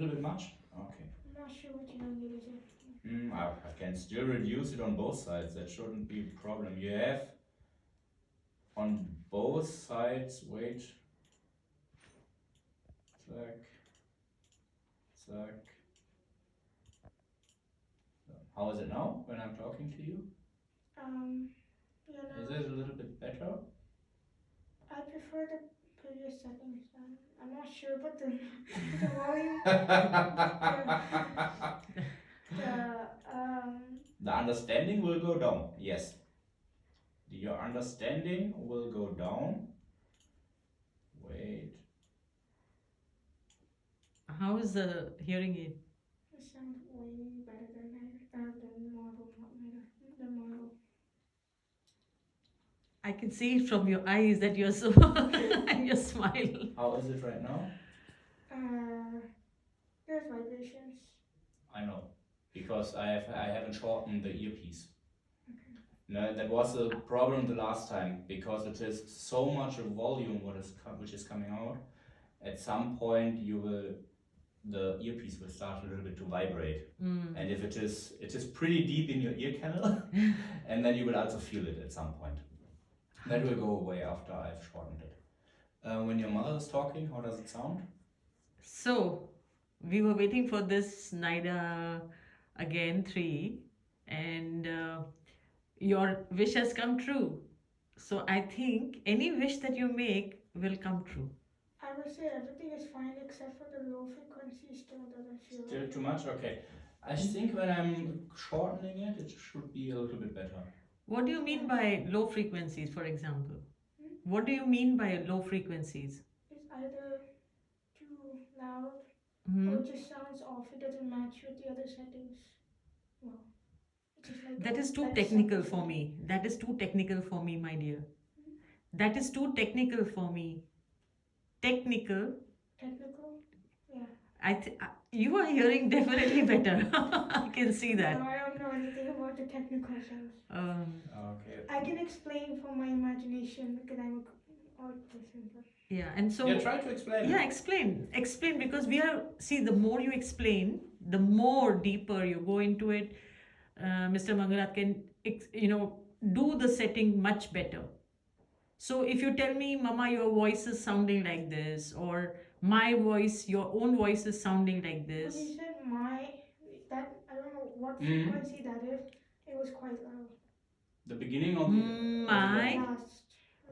little bit much? Okay. I'm not sure what you need is it. I can still reduce it on both sides. That shouldn't be a problem. You have on both sides, wait. Zack. Zack. How is it now when I'm talking to you? Is it a little bit better? I prefer the previous settings. I'm not sure about the volume. The understanding will go down. Yes. Your understanding will go down. Wait. How is the hearing aid? It sounds way better than model, not better. The model. I can see it from your eyes that you're so and your smile. How is it right now? There's vibrations. I know, because I haven't shortened the earpiece. Okay. No, that was a problem the last time, because it is so much volume which is coming out. At some point, the earpiece will start a little bit to vibrate, and if it is pretty deep in your ear canal, and then you will also feel it at some point. That will go away after I've shortened it. When your mother is talking, how does it sound? So, we were waiting for this NIDA again 3, and your wish has come true. So I think any wish that you make will come true. I would say everything is fine except for the low frequency still doesn't feel. Still too much? Okay. I think when I'm shortening it, it should be a little bit better. What do you mean by low frequencies, for example? What do you mean by low frequencies? It's either too loud or it just sounds off. It doesn't match with the other settings. Well, like that is too technical for me. That is too technical for me, my dear. That is too technical for me. Technical? Yeah. You are hearing definitely better. I can see that. No, I don't know anything about the technical things. Okay. I can explain from my imagination because I'm an art person. Yeah, and so... Yeah, try to explain. Yeah, explain. Explain, because the more you explain, the more deeper you go into it, Mr. Mangalat can, do the setting much better. So if you tell me, Mama, your voice is sounding like this, or my voice, your own voice is sounding like this. When you said I don't know what frequency that is. It was quite loud. The beginning of the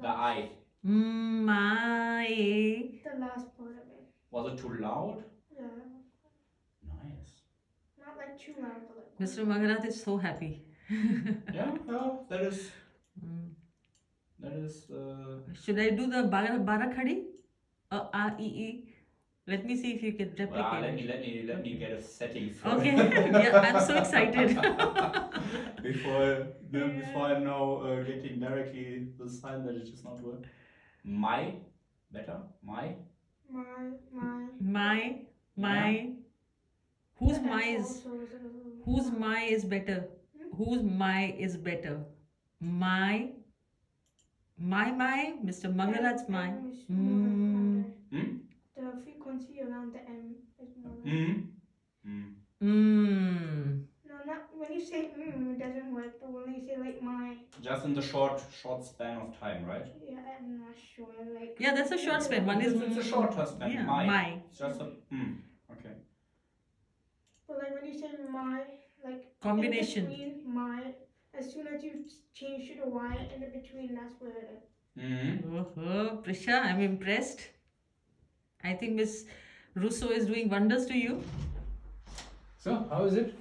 the I. My. The last part of it. Was it too loud? Yeah. Nice. Not like too loud, but like. Mr. Mangalat is so happy. Yeah, that is. That is. Should I do the Barakhadi? A-I-E-E? Let me see if you can replicate it. Let me get a setting for it. Okay, yeah, I'm so excited. before I know getting directly the sign that it is not work. Better? My. Whose my is better? Whose my is better? My, Mr. Mangalat's my. The frequency around the M is more. No, not when you say it doesn't work, but when you say like my. Just in the short span of time, right? Yeah, I'm not sure. Like. Yeah, that's a short span. One is. It's a shorter span. Yeah, my. It's just a. Okay. But like when you say my, like. Combination. In between my, as soon as you change to the Y in the between, that's where it is. Oh, Prisha, I'm impressed. I think Miss Russo is doing wonders to you. So, how is it?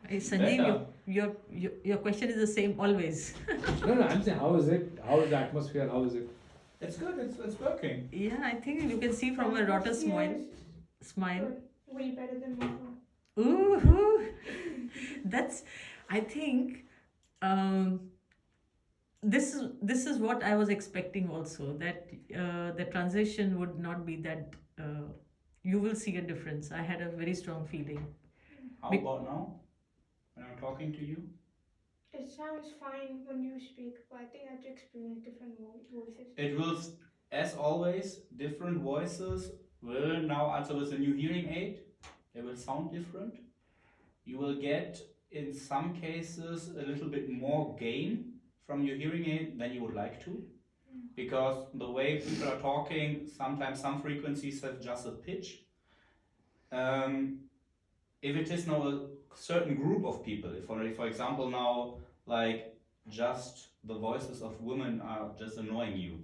Hey, Sanjeev, your question is the same always. No, I'm saying, how is it? How is the atmosphere? How is it? It's good. It's working. Yeah, I think you can see from a daughter's smile. Way better than mine. Ooh, that's. I think. This is what I was expecting also, that the transition would not be that. You will see a difference. I had a very strong feeling. How about now? When I'm talking to you? It sounds fine when you speak, but I think I have to experience different voices. It will, as always, different voices will now answer with a new hearing aid. It will sound different. You will get, in some cases, a little bit more gain from your hearing aid than you would like to. Because the way people are talking, sometimes some frequencies have just a pitch. If it is now a certain group of people, if for example now, like, just the voices of women are just annoying you,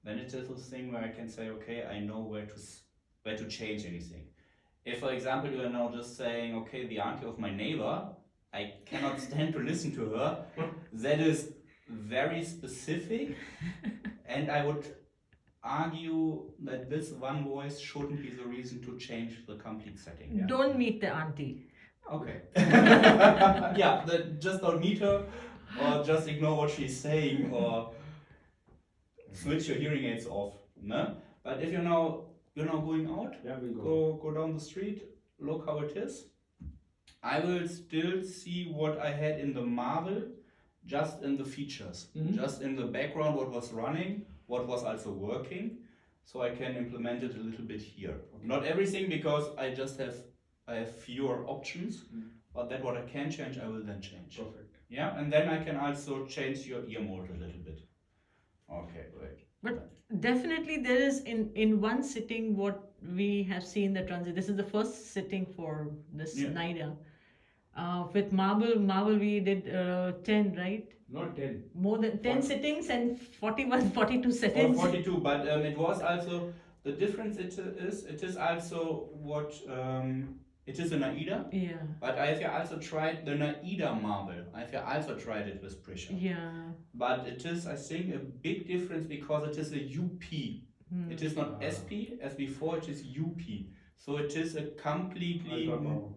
then it is a thing where I can say, okay, I know where to change anything. If, for example, you are now just saying, okay, the auntie of my neighbor, I cannot stand to listen to her, that is very specific, and I would argue that this one voice shouldn't be the reason to change the complete setting. Yeah. Don't meet the auntie. Okay. Yeah, just don't meet her, or just ignore what she's saying, or switch your hearing aids off. No? But if you're now going out, Yeah, we'll go. go down the street, look how it is. I will still see what I had in the Marvel, just in the features, just in the background, what was running, what was also working, so I can implement it a little bit here. Okay. Not everything, because I have fewer options, but that what I can change, I will then change. Perfect. Yeah, and then I can also change your ear mode a little bit. Okay, great. But definitely there is in one sitting what we have seen the transit. This is the first sitting for this Yeah. NIDA. With Marvel we did 10, right? Not 10. More than 10 sittings and 41, 42 Or settings. 42, but it was also, the difference it is also what, it is an AIDA, Yeah, but I have also tried the AIDA Marvel. I have also tried it with pressure. yeah. But it is, I think, a big difference because it is a UP. It is not SP as before, it is UP. So it is a completely... Ultra power.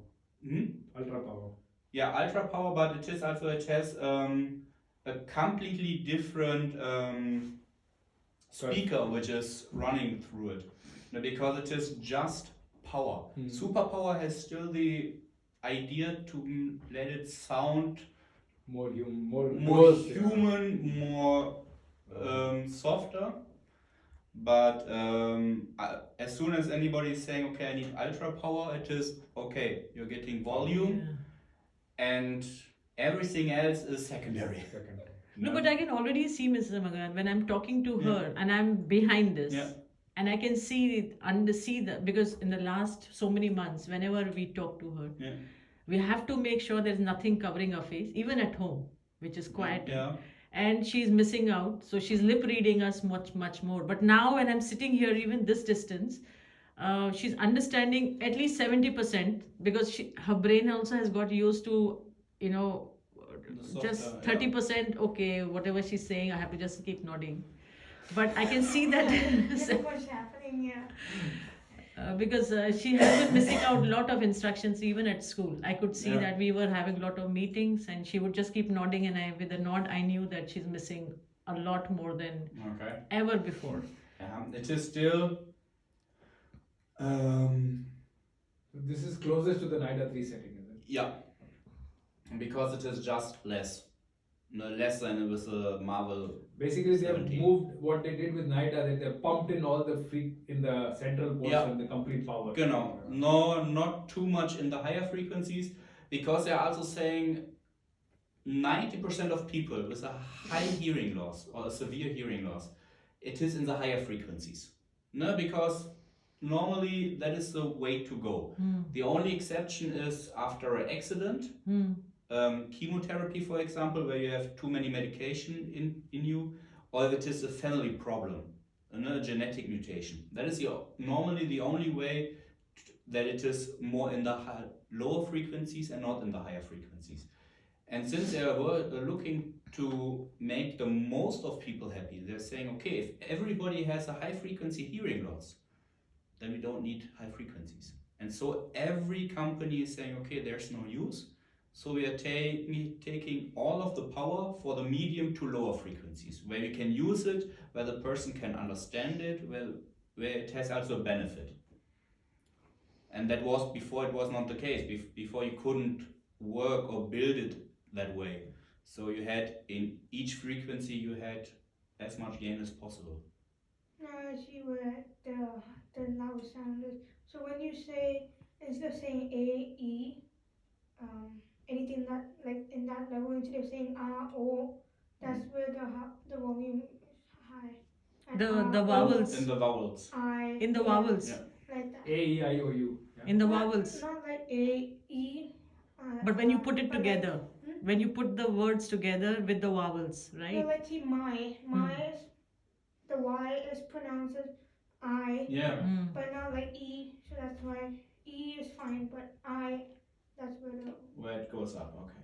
Hmm? Ultra power. Yeah, ultra power, but it is also, it has a completely different speaker which is running through it. No, because it is just power. Superpower has still the idea to let it sound More human, more softer. But as soon as anybody is saying, okay, I need ultra power, it is, okay, you're getting volume, and everything else is secondary. No, but I can already see Mrs. Magan when I'm talking to her and I'm behind this. Yeah. And I can see that because in the last so many months, whenever we talk to her, we have to make sure there's nothing covering her face, even at home, which is quiet. Yeah. And she's missing out, so she's lip reading us much more. But now when I'm sitting here, even this distance, she's understanding at least 70% because her brain also has got used to, just 30%. Okay, whatever she's saying, I have to just keep nodding. But I can see that That's what's happening, yeah. because she has been missing out a lot of instructions even at school. I could see that we were having a lot of meetings and she would just keep nodding, and with a nod I knew that she's missing a lot more than ever before. It is still This is closest to the NIDA 3 setting, is it? yeah, because it is just less. No, less than with the Marvel. Basically, they have 17. moved what they did with NIDA, that they pumped in all the in the central portion, the complete power. Genau. No, not too much in the higher frequencies, because they're also saying 90% of people with a high hearing loss or a severe hearing loss, it is in the higher frequencies. No, because normally that is the way to go. The only exception is after an accident. Chemotherapy, for example, where you have too many medication in you, or if it is a family problem, a genetic mutation. That is normally the only way that it is more in the lower frequencies and not in the higher frequencies. And since they are looking to make the most of people happy, they're saying, okay, if everybody has a high frequency hearing loss, then we don't need high frequencies. And so every company is saying, okay, there's no use. So we are taking all of the power for the medium to lower frequencies, where you can use it, where the person can understand it, where it has also a benefit. And that was before it was not the case. Before you couldn't work or build it that way. So you had in each frequency you had as much gain as possible. Now I see where the loud sound is. So when you say instead of saying A, E, anything that like in that level, instead of saying O, that's where the volume is high. And The O, vowels. In the vowels. I. In the yeah, vowels. Yeah. Like that. A, E, I, O, U. Yeah. In the Not- vowels. Not like A, E. But when you put it but like- together, when you put the words together with the vowels, No, right? like see, my is the Y is pronounced as I, Yeah. Mm. but not like E. So that's why E is fine, but I, that's where the. Where it goes up. Okay.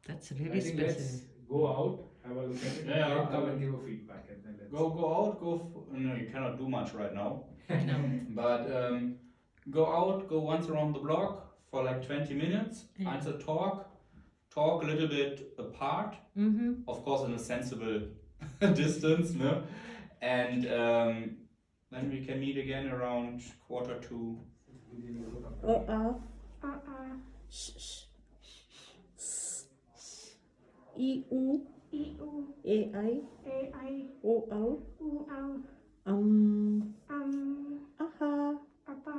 That's I really think let's specific. go out, have a look at it, Yeah, and come I and will. give a feedback, and then let's. Go out. No, you cannot do much right now. No. But go out. Go once around the block for like 20 minutes. Yeah. Answer talk. Talk a little bit apart. Mm-hmm. Of course, in a sensible distance. No. And then we can meet again around 1:45. E U A I U L Apa Papa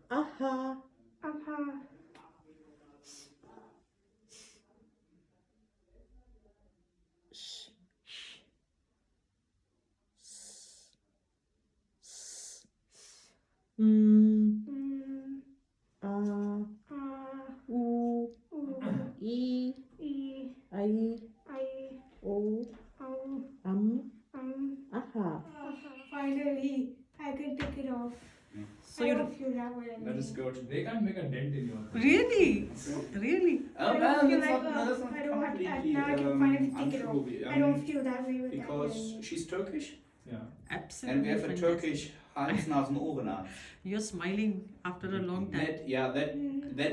Apa. Mm. U E. E I. I O. um Aha. Finally, I can take it off. So I you don't feel that way Let us anymore. go to. They can't make a dent in your. really, really. I don't feel like I don't want now I can finally take it off. untrue. I don't feel that way with that Because anymore. she's Turkish Yeah. Absolutely. and we have a fantastic. Turkish Hals-Nasen-Ohrenarzt. You're smiling after a long time.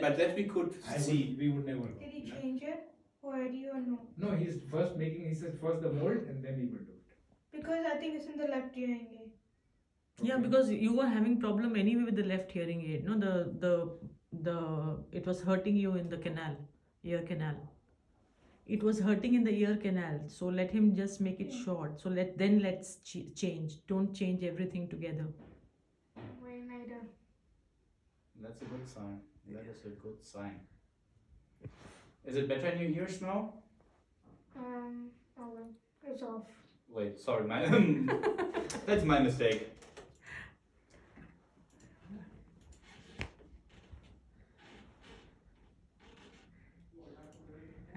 But that we could see. We would never. Did he change it or do you know? No, he's first making. He said first the mold, and then he will do it. Because I think it's in the left hearing aid. Yeah, Okay. because you were having problem anyway with the left hearing aid. No, the it was hurting you in the canal, ear canal. It was hurting in the ear canal. So let him just make it short. So let's change. Don't change everything together. Way later. That's a good sign. That is a good sign. Is it better in your ears now? Oh wait, it's off. Wait, sorry, that's my mistake.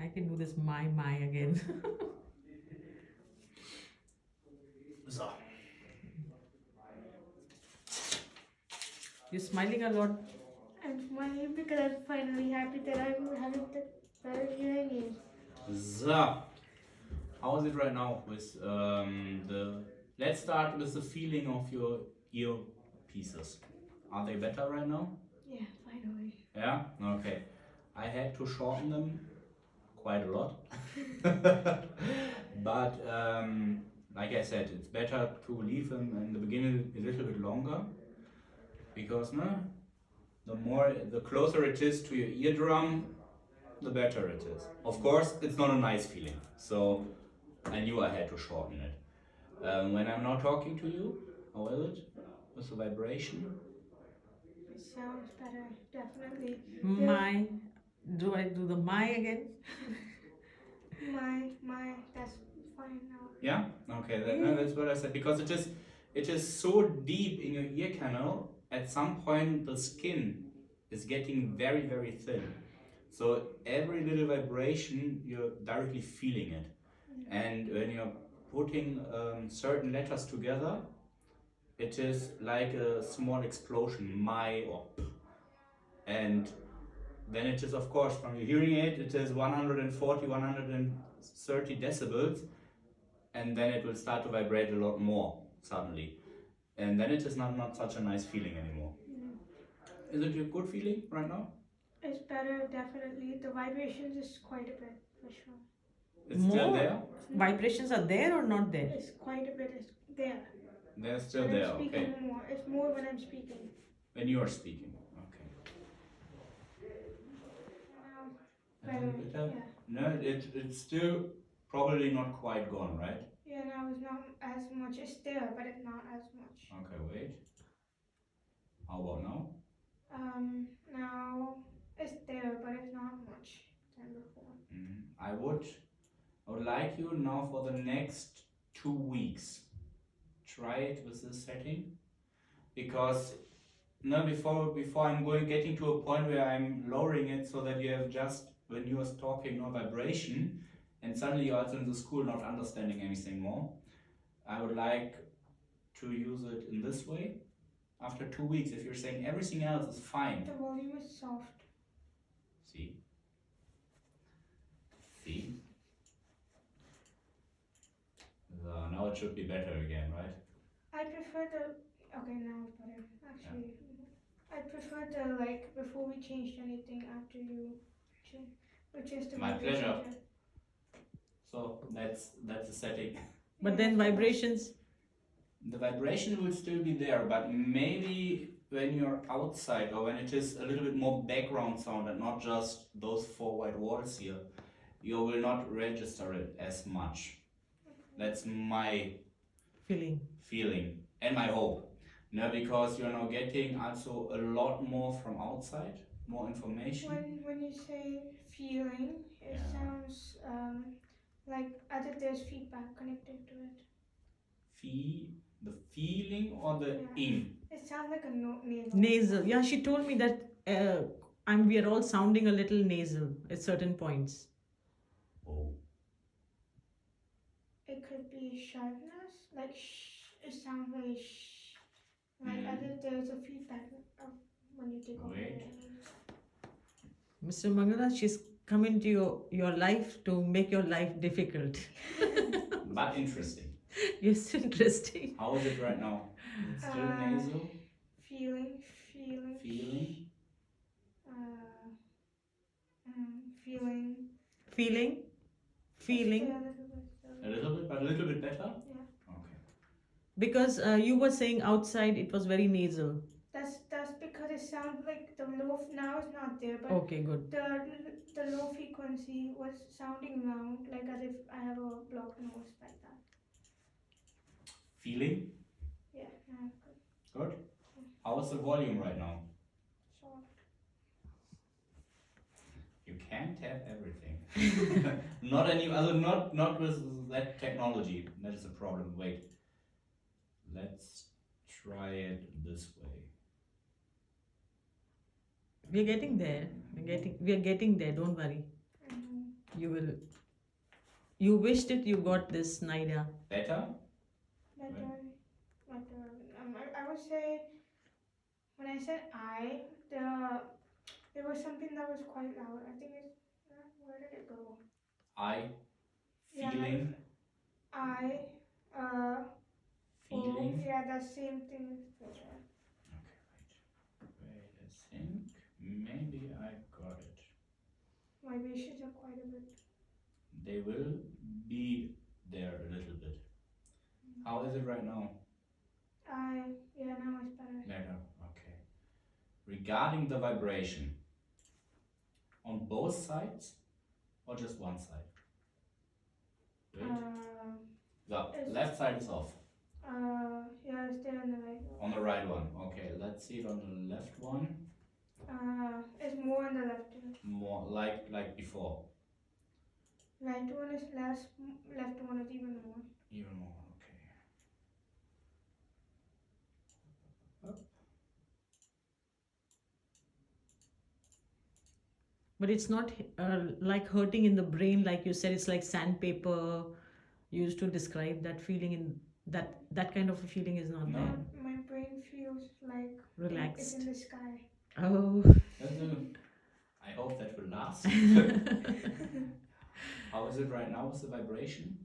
I can do this my again. So. You're smiling a lot. I'm smiling because I'm finally happy that I'm having the better hearing aids. So. How is it right now with the? Let's start with the feeling of your ear pieces. Are they better right now? Yeah, finally. Yeah. Okay. I had to shorten them quite a lot, but like I said, it's better to leave them in the beginning a little bit longer because the closer it is to your eardrum, the better it is. Of course, it's not a nice feeling, so I knew I had to shorten it. When I'm now talking to you, how is it with the vibration? It sounds better, definitely. My. Do I do the my again? My, that's fine now. Yeah. Okay. That's what I said because it is so deep in your ear canal. At some point, the skin is getting very very thin. So every little vibration, you're directly feeling it. And when you're putting certain letters together, it is like a small explosion, my or p. And then it is, of course, from your hearing aid, it is 140, 130 decibels. And then it will start to vibrate a lot more suddenly. And then it is not such a nice feeling anymore. Is it a good feeling right now? It's better, definitely. The vibrations is quite a bit, for sure. It's still More? there? Vibrations are there or not there? It's quite a bit, it's there. They're still When there, I'm speaking okay. more. It's more when I'm speaking. When you are speaking, okay. Now, And better, then better? yeah. No, it's still probably not quite gone, right? Yeah, now it's not as much. It's there, but it's not as much. Okay, wait. How about now? Now it's there, but it's not much than before. I would like you now for the next 2 weeks. Try it with this setting, because now before I'm getting to a point where I'm lowering it so that you have just when you are talking no vibration, and suddenly you're also in the school not understanding anything more. I would like to use it in this way. After 2 weeks, if you're saying everything else is fine, The volume is soft. see. Now it should be better again, right? I prefer the. Okay, now it's better. Actually, I prefer the like before we changed anything after you change, which is the My vibration pleasure. check. So that's the setting. But Yeah, then that's the vibrations. The vibration will still be there, but maybe when you're outside or when it is a little bit more background sound and not just those 4 white walls here, you will not register it as much. That's my Feeling. feeling and my hope. No, because you're now getting also a lot more from outside, more information. When you say feeling, it Yeah. sounds like as if there's feedback connected to it. The feeling or the Yeah. in? It sounds like a nasal. Nasal. Yeah, she told me that we are all sounding a little nasal at certain points. Oh. It could be sharpness, like it sounds very like as if there's a feedback of when you take off your Wait. earrings. Mr. Mangala, she's come into your life to make your life difficult. But interesting. Yes, interesting. How is it right now? Is it still nasal? Feeling. Feeling? Feeling. Feeling. A little bit, but a little bit better? Yeah. Okay. Because you were saying outside it was very nasal. That's because it sounds like the low. Now it's not there, but Okay, good. the low frequency was sounding loud, like as if I have a blocked nose like that. Feeling? Yeah, now it's good. Good? How is the volume right now? Soft. You can't have everything. Not with that technology. That is a problem. Wait. Let's try it this way. We're getting there. We're getting there. Don't worry. I know. You will. You wished it. You got this, Naida. Better? Better. I would say when I said there was something that was quite loud. I think it's where did it go? Feeling? Feeling. Feeling? Yeah, that same thing is there. Okay, wait a think. Maybe I got it. Vibrations are quite a bit. They will be there a little bit. How is it right now? Yeah, now it's better. Better, okay. Regarding the vibration, on both sides or just one side? Wait. The it's- left side is off. Yeah, it's there on the right. On the right one. Okay, let's see it on the left one. It's more on the left. More like before. Right one is less, left one is even more. Even more, okay. But it's not like hurting in the brain, like you said. It's like sandpaper. You used to describe that feeling in that kind of a feeling is not No. there. My brain feels like it's Relaxed. in the sky. Oh. I hope that will last. How is it right now with the vibration?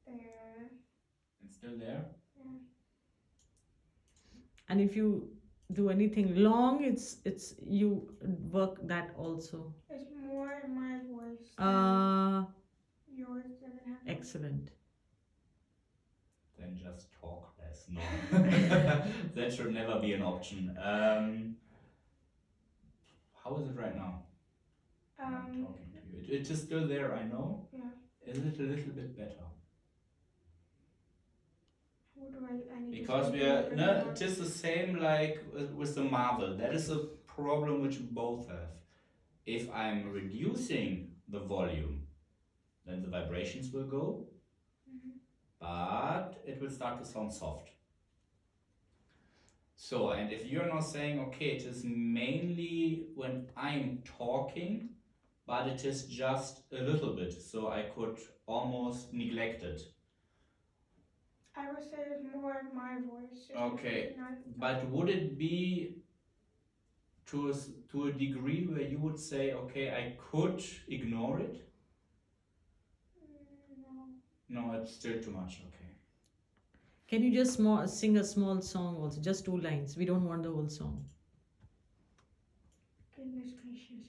There. It's still there? Yeah. And if you do anything long, it's you work that also. It's more in my voice. Yours doesn't have. Excellent. Then just talk less. No. That should never be an option. How is it right now? I'm talking to you. It is still there, I know. Yeah. Is it a little bit better? What do I need Because to we say are, different no, or- it is the same like with the Marvel. That is a problem which we both have. If I'm reducing the volume, then the vibrations will go, but it will start to sound soft. So, and if you're now saying, okay, it is mainly when I'm talking, but it is just a little bit, so I could almost neglect it. I would say it's more my voice. It's Okay, not- but would it be to a degree where you would say, okay, I could ignore it? No. No, it's still too much, okay. Can you just sing a small song also? Just 2 lines. We don't want the whole song. Goodness gracious.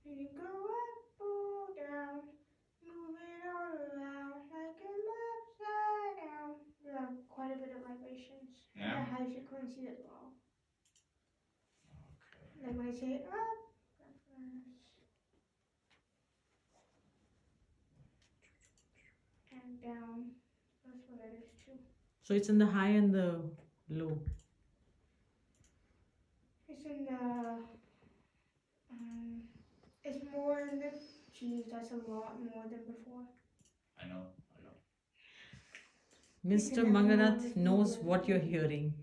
You go up or down, move it all around like an upside down. You have quite a bit of vibrations. Yeah. And a high frequency as well. Like when I say up, that's and down. That's what it is too. So it's in the high and the low. It's in the it's more in the geez, that's a lot more than before. I know. Mr. can never know Manganath if knows you- what you're hearing.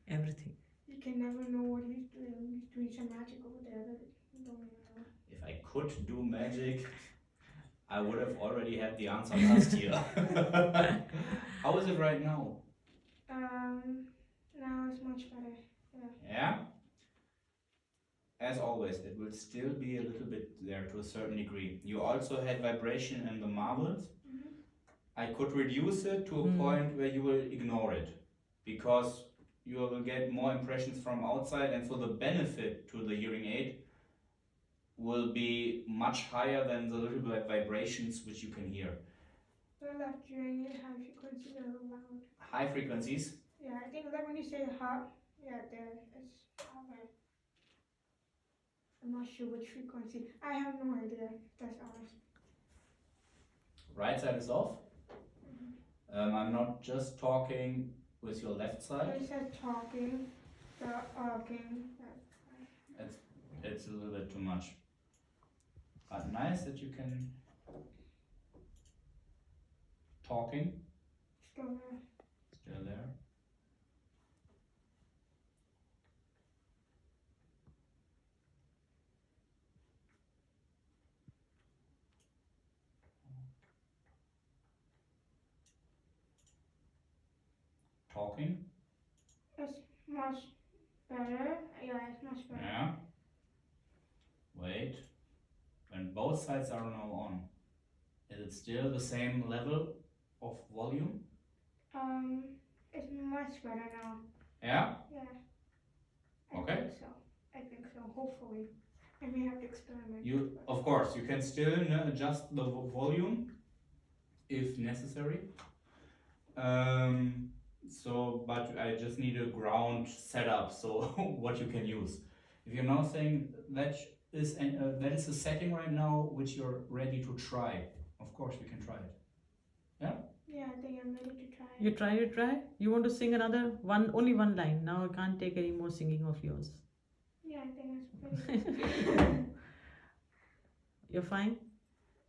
Everything. You can never know what he's doing. He's doing some magic over there that you don't even know. If I could do magic, I would have already had the answer last year. How is it right now? Now it's much better. Yeah? As always, it will still be a little bit there to a certain degree. You also had vibration in the marbles. I could reduce it to a point where you will ignore it, because you will get more impressions from outside, and so the benefit to the hearing aid will be much higher than the little bit vibrations which you can hear. The left hearing it high frequencies are loud. High frequencies, Yeah, I think like when you say hot, yeah, there it's okay. I'm not sure which frequency. I have no idea. That's honest. right side is off. I'm not just talking with your left side. It says talking, the arcing. It's a little bit too much. But nice that you can talking Still there. still there. Talking, It's much better. Yeah, it's much better. yeah. Wait, when both sides are now on, is it still the same level of volume? It's much better now. Yeah. Yeah. Okay. I think so. Hopefully. I may have to experiment. You, of course, you can still adjust the volume if necessary. So, but I just need a ground setup, so what you can use. If you're now saying that is a setting right now which you're ready to try, of course we can try it. Yeah, I think I'm ready to try. You try? You want to sing only one line. Now I can't take any more singing of yours. Yeah, I think that's pretty. You're fine?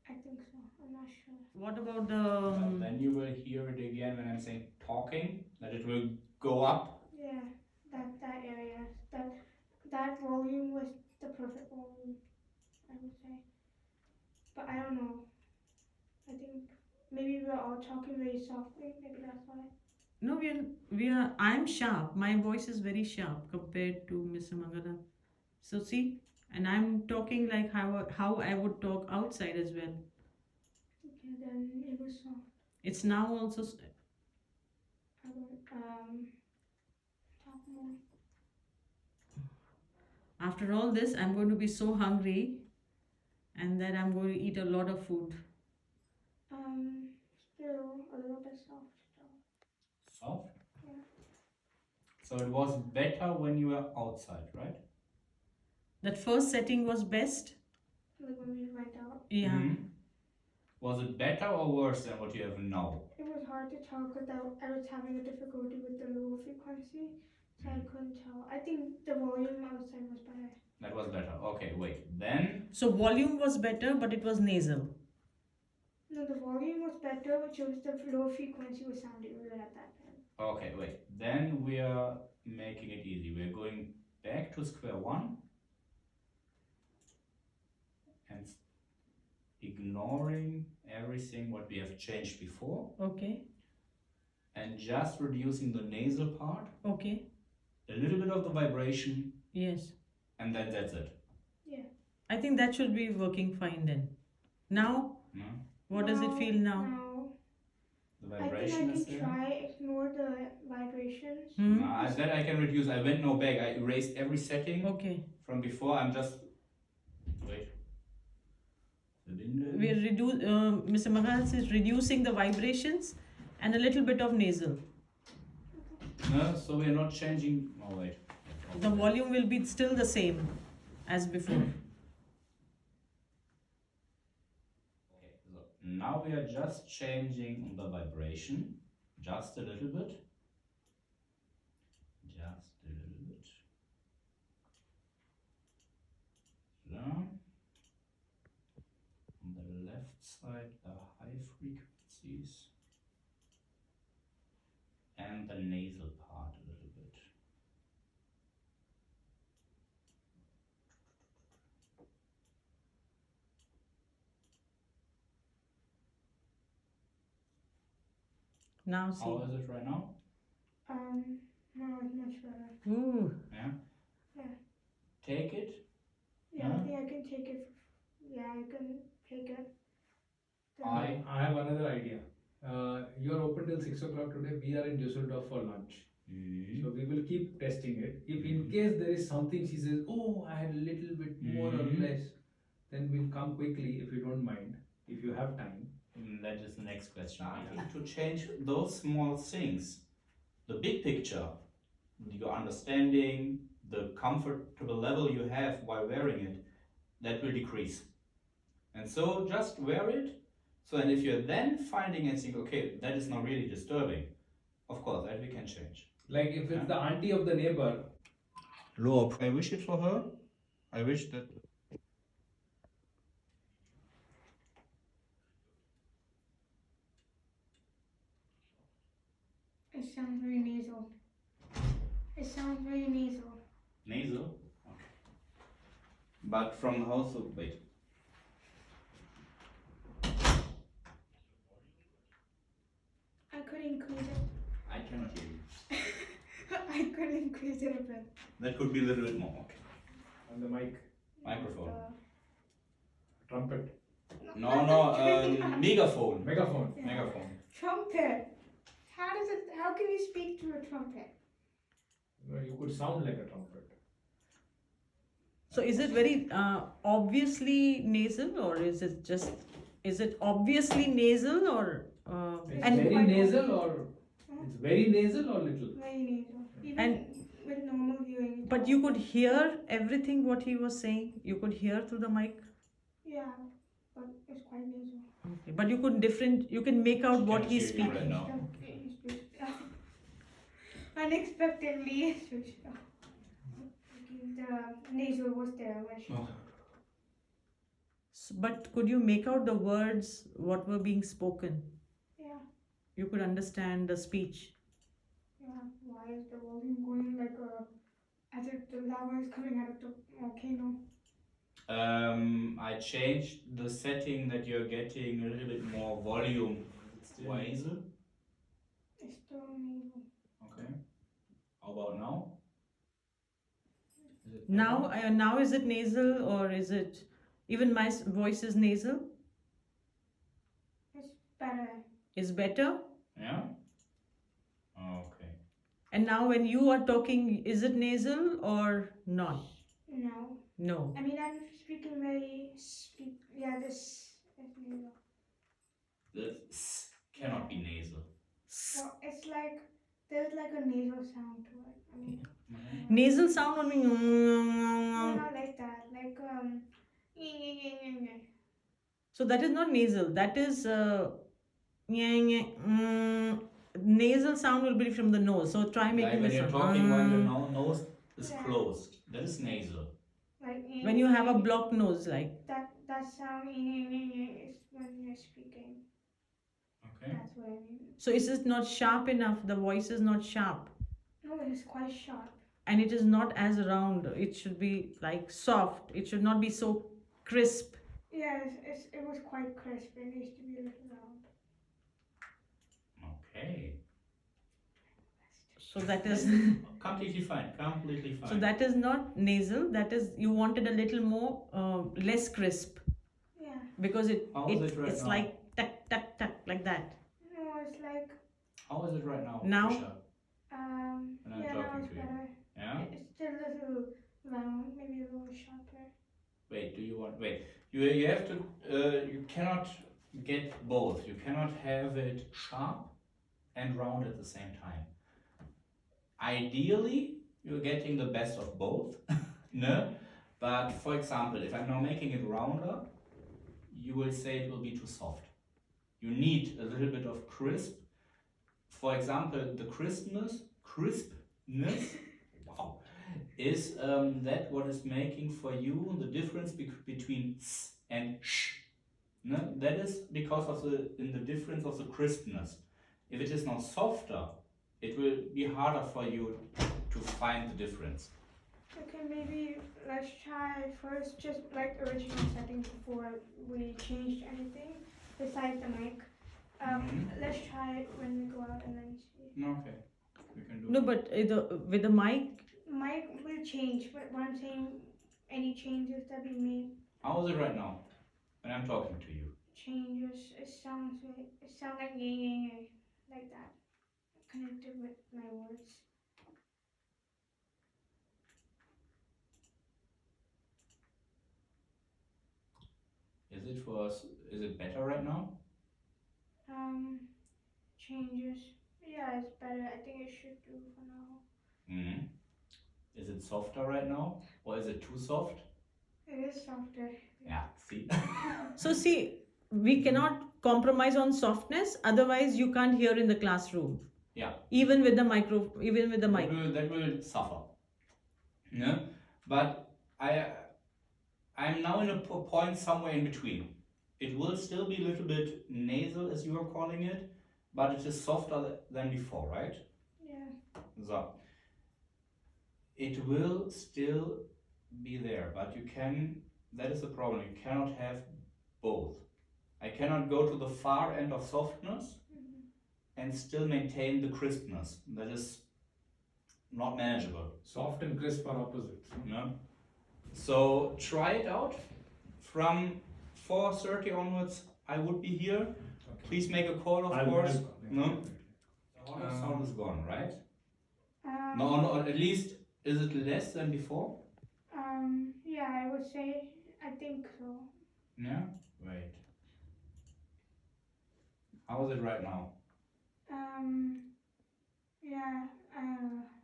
I think so. I'm not sure. What about But then you will hear it again when I'm saying talking, that it will go up. Yeah, that area, that volume was the perfect volume, I would say. But I don't know. I think maybe we're all talking very softly. Maybe that's why. No, I'm sharp. My voice is very sharp compared to Mr. Manganath. So see, and I'm talking like how I would talk outside as well. Okay, then it was soft. It's now also I won't talk more. after all this, I'm going to be so hungry, and then I'm going to eat a lot of food. Still a little bit soft still. Soft? Yeah. So it was better when you were outside, right? That first setting was best. Like when we went out. Yeah. Mhm. Was it better or worse than what you have now? It was hard to tell because I was having a difficulty with the low frequency, so I couldn't tell. I think the volume outside was better. That was better. Okay, wait. Then So volume was better, but it was nasal. No, the volume was better, which was the low frequency was sounding good at that time. okay, wait. Then we are making it easy. We're going back to square one and ignoring everything what we have changed before Okay. and just reducing the nasal part, Okay. a little bit of the vibration, Yes. and then that's it. I think that should be working fine then. Now, No? what does it feel now? Now, The I think vibration I is can there. try ignore the vibrations. Hmm? That I can reduce. I went no back. I erased every setting Okay. from before. I'm just wait. Verbinden. Mr. Maharaj is reducing the vibrations and a little bit of nasal. No, so we're not changing. Oh wait. The volume will be still the same as before. Okay, so now we are just changing the vibration, just a little bit. Just a little bit. So, on the left side, the high frequencies. And the nasal part a little bit. Now see. How is it right now? Now it's much better. Ooh. Yeah? Yeah. Take it. Yeah, Huh? I think I can take it. Yeah, I can take it. Then- I have another idea. You are open till 6 o'clock today. We are in Düsseldorf for lunch. Mm. So we will keep testing it. If in case there is something she says, oh, I had a little bit more or Mhm. less, then we'll come quickly if you don't mind, if you have time. That is the next question. To change those small things, the big picture, your understanding, the comfortable level you have while wearing it, that will decrease. And so just wear it. So, and if you're then finding and think, okay, that is not really disturbing, of course, that we can change. Like if it's the auntie of the neighbor, Lower. I wish it for her. I wish that. It sounds very nasal. It sounds very nasal. Nasal? Okay. But from house of. Wait. I could increase it. I cannot hear you. I could increase it a bit. That could be a little bit more. Okay. on the mic, Microphone. trumpet, Megaphone. megaphone. Yeah. Megaphone. Trumpet. How can you speak to a trumpet? No, you could sound like a trumpet. So is it very obviously nasal, or is it obviously nasal, or It's and very quite nasal or it's very nasal or little. Very nasal. Even And- with normal viewing. but you could hear everything what he was saying? You could hear through the mic? Yeah, but it's quite nasal. Okay. But you can make out what Can't he's hear you speaking. right now. Unexpectedly, the nasal was there when she. Oh. But could you make out the words what were being spoken? Yeah, You could understand the speech. yeah. Why is the volume going like as if the lava is coming out of the volcano? I changed the setting that you're getting a little bit more volume. Still nasal. It's still nasal. Okay. How about now? Is it Now is it nasal, or is it even my voice is nasal? It's better. Is better? Yeah. Okay. And now when you are talking, is it nasal or not? No, No. I mean I'm speaking yeah, this is nasal. The s cannot be nasal. Well, it's like there's like a nasal sound to it. I mean, Nasal sound would be. no, not like that. Like So that is not nasal. That is nasal sound will be from the nose. So try Like making when the you're sound. talking while your nose is Yeah. closed. That is nasal. Like When you have a blocked nose, like. that sound is when you're speaking. Okay. That's what I mean. So is it not sharp enough? The voice is not sharp. No, it is quite sharp. And it is not as round. It should be like soft. It should not be so crisp. Yeah, it was quite crisp. It needs to be a little round. Okay. So that is Completely fine. Completely fine. so that is not nasal. That is you wanted a little more less crisp Yeah. because How is it right it's now? like tuck tuck tuck like that. No, it's like How is it right now? Now? Trisha? When I'm yeah, now talking it's to you. better. Yeah. It's still a little round, maybe a little sharper. Wait. Do you want? Wait. You have to. You cannot get both. You cannot have it sharp and round at the same time. Ideally, you're getting the best of both. No. But for example, if I'm now making it rounder, you will say it will be too soft. You need a little bit of crisp. For example, the crispness, wow, is that what is making for you the difference between s and sh. No? That is because of the difference of the crispness. If it is now softer, it will be harder for you to find the difference. Okay, maybe let's try first just like original settings before we changed anything besides the mic. Let's try it when we go out and then see. Okay, we can do No, it. but with the mic, Mic will change, but what I'm saying, any changes that we made, How is it right now when I'm talking to you? changes. It sounds like yay, like that, connected with my words. Is it for us? Is it better right now? Changes. Yeah, it's better. I think it should do for now. Hmm. Is it softer right now, or is it too soft? It is softer. Yeah. See. so see, we cannot compromise on softness. Otherwise, you can't hear in the classroom. Yeah. Even with the mic. That will suffer. No, but I'm now in a point somewhere in between. It will still be a little bit nasal, as you are calling it, but it is softer than before, right? Yeah. So it will still be there, but you can. That is the problem. You cannot have both. I cannot go to the far end of softness and still maintain the crispness. That is not manageable. Soft and crisp are opposites. No. So try it out. From 4:30 onwards, I would be here. Okay. Please make a call, of I'll course. come, yeah, No? definitely. The sound is gone, right? Um, No, at least is it less than before? Yeah, I would say. I think so. Yeah. Wait. How is it right now? Yeah.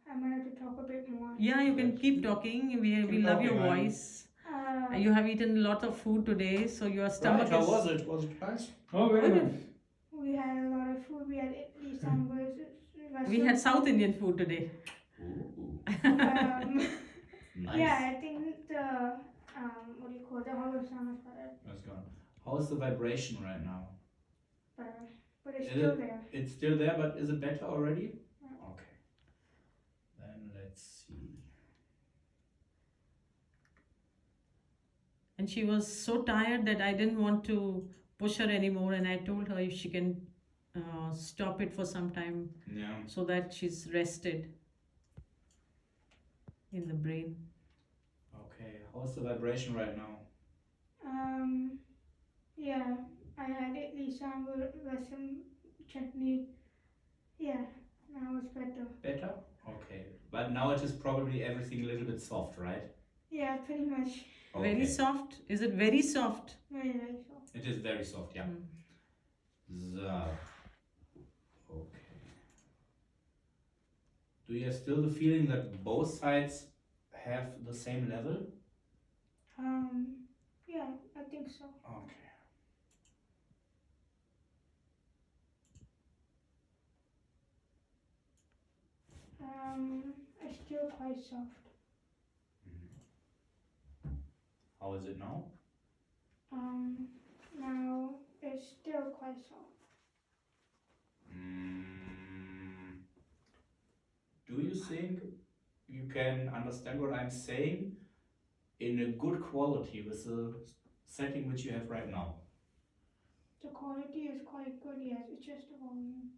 I'm gonna have to talk a bit more. Yeah, you can keep talking. We Keep love your talking, man. voice. You have eaten a lot of food today, so your stomach Right, how is. was it? Was it nice? Oh, very Good. nice. We had a lot of food. We had Italy sambals. We had South Indian food today. Ooh, nice. Yeah, I think the what do you call it? The hollow sound is better. That's gone. How's the vibration right now? Better, but it's Is still it- there. It's still there, but is it better already? Yeah. Okay. Then let's see. And she was so tired that I didn't want to push her anymore, and I told her if she can stop it for some time Yeah. so that she's rested in the brain. Okay. How's the vibration right now? Yeah, I had Italy sambar, rasam, chutney. Yeah, now it's better. Better? Okay. But now it is probably everything a little bit soft, right? Yeah, pretty much. Okay. Very soft. Is it very soft? Very, very soft. It is very soft, yeah. Mm. So. Okay. Do you have still the feeling that both sides have the same level? Yeah, I think so. Okay. It's still quite soft. How is it now? Now it's still quite soft. Do you think you can understand what I'm saying in a good quality with the setting which you have right now? The quality is quite good, yes, it's just the volume.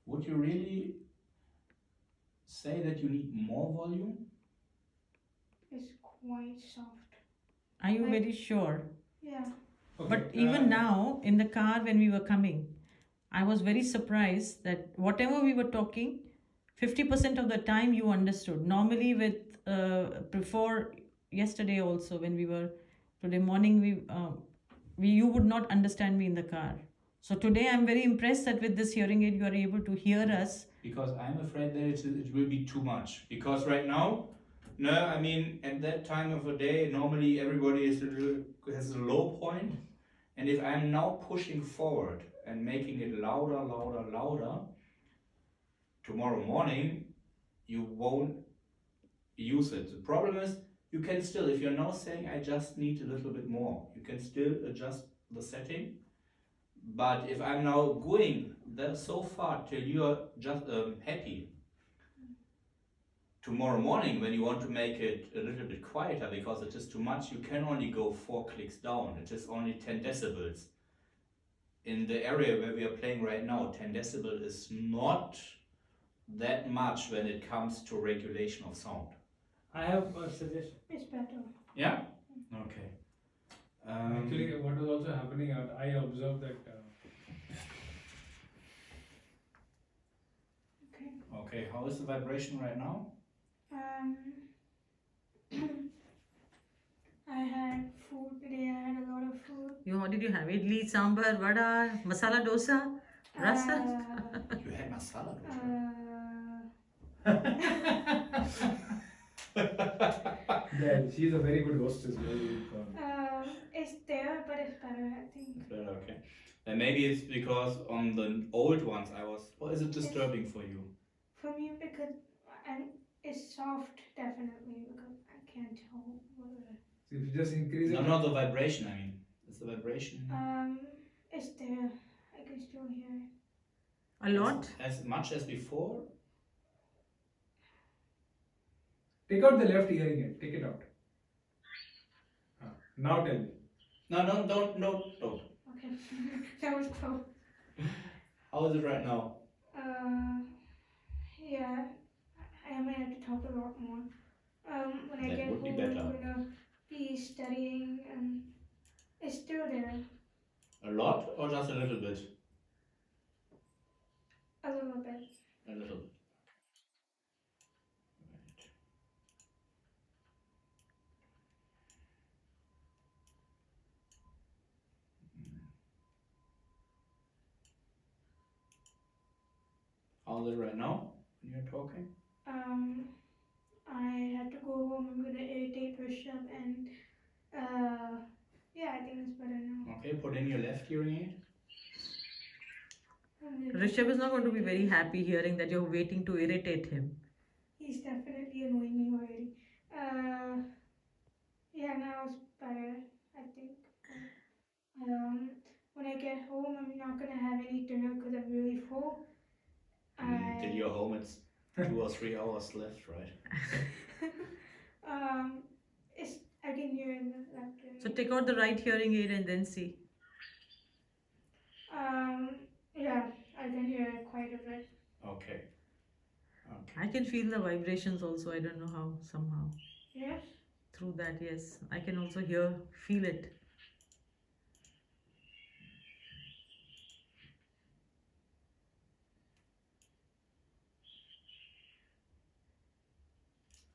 Would you really say that you need more volume? It's quite soft. Are you Like- very sure? Yeah. Okay, But even now, in the car when we were coming, I was very surprised that whatever we were talking, 50% of the time you understood. Normally, before yesterday also, when we were today morning, you would not understand me in the car. So today, I'm very impressed that with this hearing aid, you are able to hear us. Because I'm afraid that it will be too much. Because right now, no, I mean, at that time of the day, normally everybody has a low point. And if I'm now pushing forward and making it louder, louder, louder, tomorrow morning, you won't use it. The problem is, you can still, if you're now saying I just need a little bit more, you can still adjust the setting. But if I'm now going so far till you're just happy, tomorrow morning when you want to make it a little bit quieter because it is too much, you can only go 4 clicks down. It is only 10 decibels. In the area where we are playing right now, 10 decibel is not that much when it comes to regulation of sound. I have a suggestion. It's better. Yeah? Okay. Actually, what was also happening, I observed that Okay. Okay, how is the vibration right now? I had food today. I had a lot of food. What did you have? Idli, sambar, vada, masala dosa, rasa? You had masala yeah, she's a very good hostess. It's there, but it's better, I think. It's better, okay. And maybe it's because on the old ones or is it disturbing for you? For me, because it's soft, definitely, because I can't tell whether. If you just increase it. No, the vibration, I mean. It's the vibration. It's there. I can still hear it. A lot? As much as before? Take out the left hearing aid. Take it out. Now tell me. No. Okay. That was close. How is it right now? Yeah. I might have to talk a lot more. When I That get would be home, better. I'm gonna be studying, and it's still there. A lot or just a little bit? A little bit. A little bit. Right. How is it right now when you're talking? I had to go home. I'm gonna irritate Rishabh, and yeah, I think it's better now. Okay, put in your left hearing aid. Rishabh is not going to be very happy hearing that you're waiting to irritate him. He's definitely annoying me already. Yeah, now it's better, I think. When I get home, I'm not gonna have any dinner because I'm really full. Till you're home, it's 2 or 3 hours left, right? I can hear in the left ear. So take out the right hearing aid and then see. Yeah, I can hear it quite a bit. Okay. I can feel the vibrations also. I don't know how, somehow. Yes? Through that, yes. I can also feel it.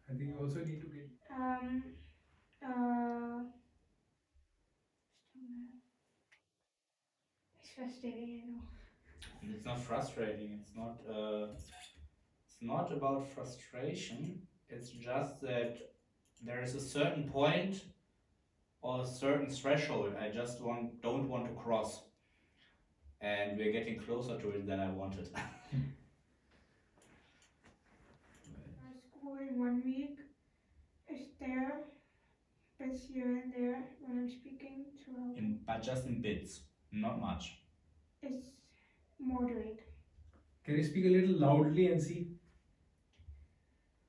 I think you also need to get. It's frustrating, I know. And it's not frustrating. It's not about frustration. It's just that there is a certain point or a certain threshold I just don't want to cross, and we're getting closer to it than I wanted. in 1 week. It's there, bits here and there when I'm speaking to help. But just in bits, not much. It's moderate. Can you speak a little loudly and see?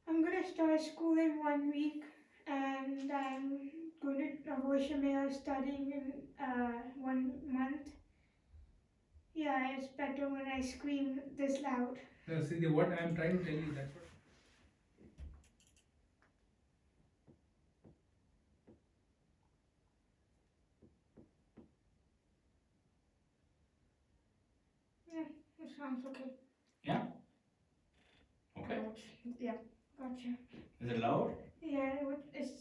I'm gonna start school in 1 week, and I'm going to Voshimea studying in 1 month. Yeah, it's better when I scream this loud. No, see, what I am trying to tell you, that's what. It sounds okay. Okay. Yeah, gotcha. Is it loud? Yeah, it's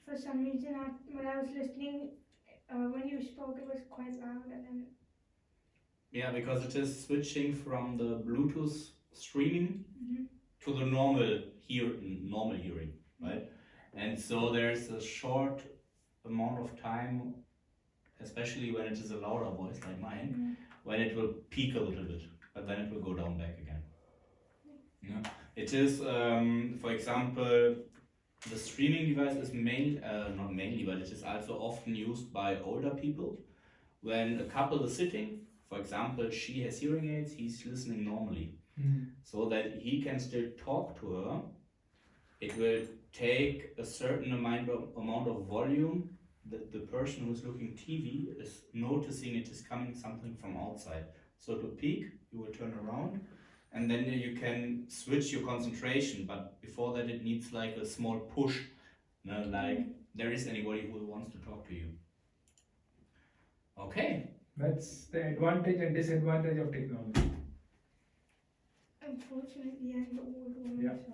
for some reason when I was listening, when you spoke, it was quite loud, and then Yeah, because it is switching from the Bluetooth streaming Mhm. to the normal hearing, right? And so there's a short amount of time, especially when it is a louder voice like mine, when it will peak a little bit, but then it will go down back again. Yeah. It is, for example, the streaming device is not mainly, but it is also often used by older people. When a couple is sitting, for example, she has hearing aids, he's listening normally. So that he can still talk to her, it will take a certain amount of volume that the person who's looking TV is noticing it is coming something from outside. So to peak, you will turn around, and then you can switch your concentration, but before that it needs like a small push, like there is anybody who wants to talk to you. Okay. That's the advantage and disadvantage of technology. unfortunately I'm the old one, Yeah. so